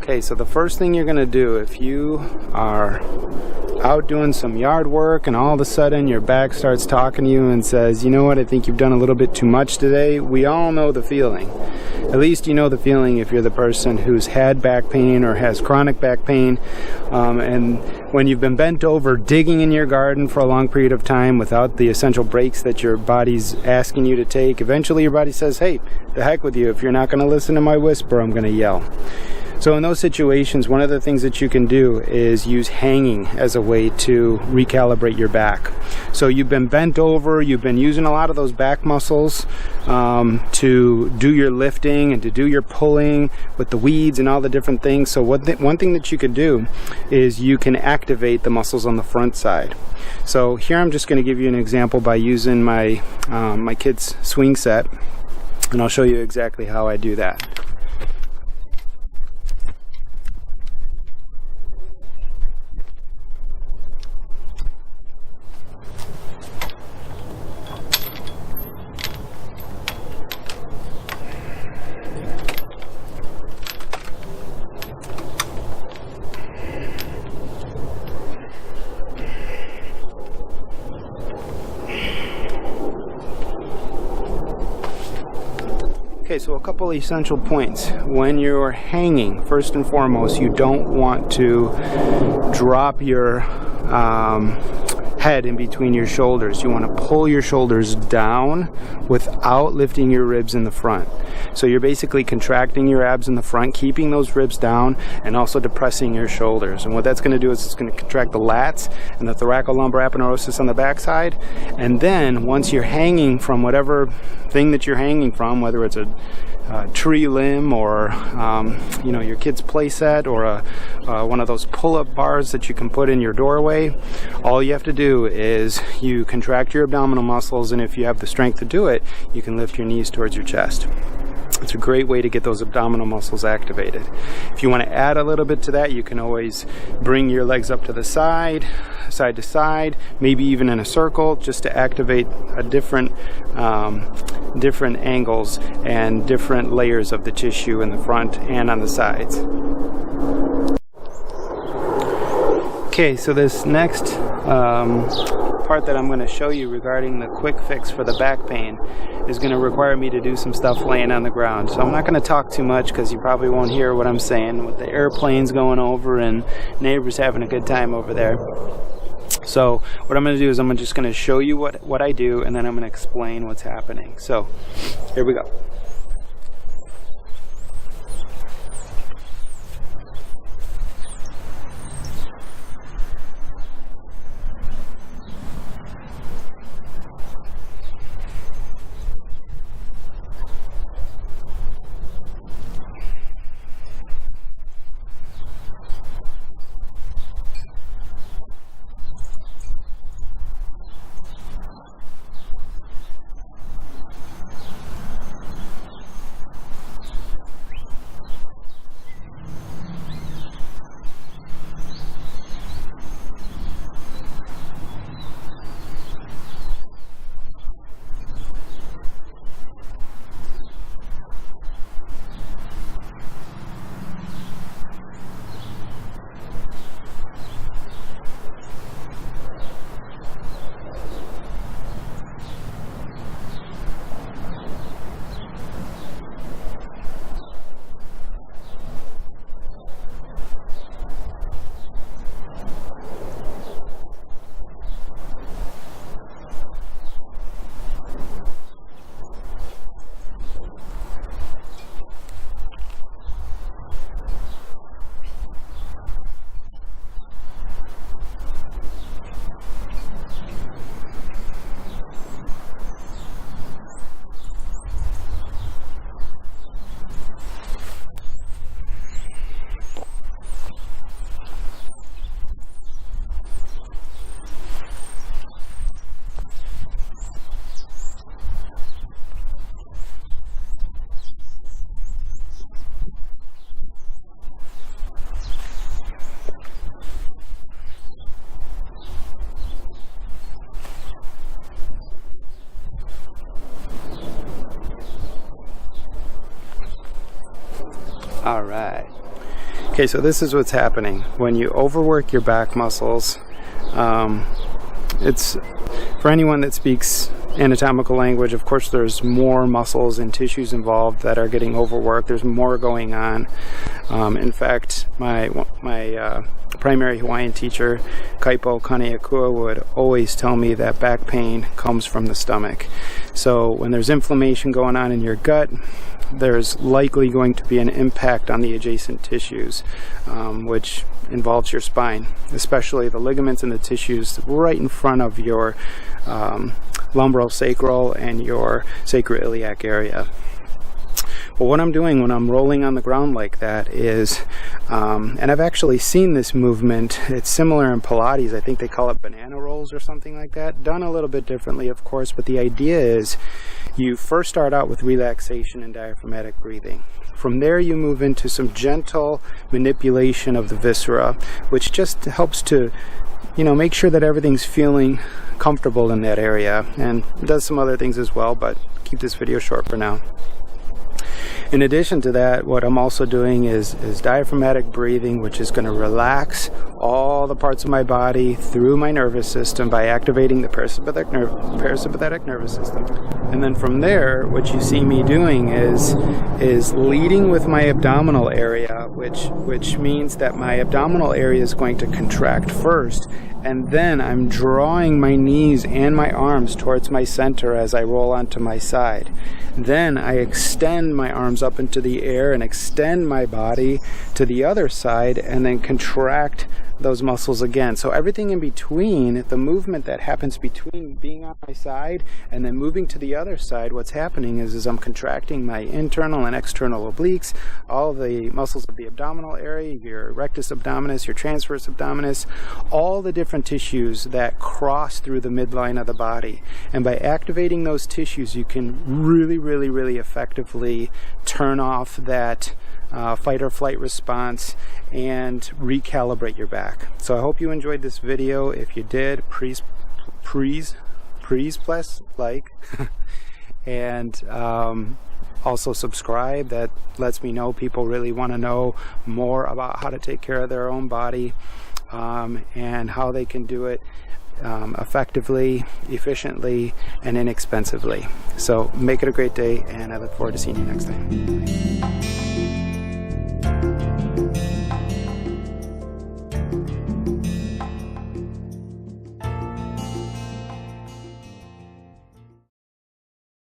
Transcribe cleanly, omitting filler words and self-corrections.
Okay, so the first thing you're going to do if you are out doing some yard work and all of a sudden your back starts talking to you and says, you know what, I think you've done a little bit too much today. We all know the feeling. At least you know the feeling if you're the person who's had back pain or has chronic back pain. And when you've been bent over digging in your garden for a long period of time without the essential breaks that your body's asking you to take, eventually your body says, hey, the heck with you. If you're not going to listen to my whisper, I'm going to yell. So in those situations, one of the things that you can do is use hanging as a way to recalibrate your back. So you've been bent over, you've been using a lot of those back muscles to do your lifting and to do your pulling with the weeds and all the different things. So one thing that you could do is you can activate the muscles on the front side. So here I'm just going to give you an example by using my my kid's swing set, and I'll show you exactly how I do that. Okay, so a couple essential points. When you're hanging, first and foremost, you don't want to drop your head in between your shoulders. You want to pull your shoulders down without lifting your ribs in the front. So you're basically contracting your abs in the front, keeping those ribs down, and also depressing your shoulders. And what that's going to do is it's going to contract the lats and the thoracolumbar aponeurosis on the backside. And then once you're hanging from whatever thing that you're hanging from, whether it's a tree limb or your kid's play set or one of those pull-up bars that you can put in your doorway, all you have to do is you contract your abdominal muscles, and if you have the strength to do it, you can lift your knees towards your chest. It's a great way to get those abdominal muscles activated. If you want to add a little bit to that, you can always bring your legs up to the side to side, maybe even in a circle, just to activate a different angles and different layers of the tissue in the front and on the sides. Okay, so this next part that I'm going to show you regarding the quick fix for the back pain is going to require me to do some stuff laying on the ground. So I'm not going to talk too much because you probably won't hear what I'm saying with the airplanes going over and neighbors having a good time over there. So what I'm going to do is I'm just going to show you what I do, and then I'm going to explain what's happening. So here we go. Okay, so this is what's happening when you overwork your back muscles. It's for anyone that speaks anatomical language, of course there's more muscles and tissues involved that are getting overworked. There's more going on. In fact, my primary Hawaiian teacher, Kaipo Kaneakua, would always tell me that back pain comes from the stomach. So when there's inflammation going on in your gut, there's likely going to be an impact on the adjacent tissues, which involves your spine, especially the ligaments and the tissues right in front of your lumbosacral and your sacroiliac area. But what I'm doing when I'm rolling on the ground like that is, and I've actually seen this movement, it's similar in Pilates, I think they call it banana rolls or something like that, done a little bit differently of course, but the idea is you first start out with relaxation and diaphragmatic breathing. From there you move into some gentle manipulation of the viscera, which just helps to, make sure that everything's feeling comfortable in that area, and does some other things as well, but keep this video short for now. In addition to that, what I'm also doing is diaphragmatic breathing, which is going to relax all the parts of my body through my nervous system by activating the parasympathetic nervous system. And then from there, what you see me doing is leading with my abdominal area, which means that my abdominal area is going to contract first, and then I'm drawing my knees and my arms towards my center as I roll onto my side. Then I extend my arms up into the air and extend my body to the other side, and then contract those muscles again. So everything in between, the movement that happens between being on my side and then moving to the other side, what's happening is I'm contracting my internal and external obliques, all the muscles of the abdominal area, your rectus abdominis, your transverse abdominis, all the different tissues that cross through the midline of the body. And by activating those tissues, you can really effectively turn off that fight or flight response and recalibrate your back. So I hope you enjoyed this video. If you did, please press like and also subscribe. That lets me know people really want to know more about how to take care of their own body and how they can do it effectively, efficiently, and inexpensively. So make it a great day, and I look forward to seeing you next time.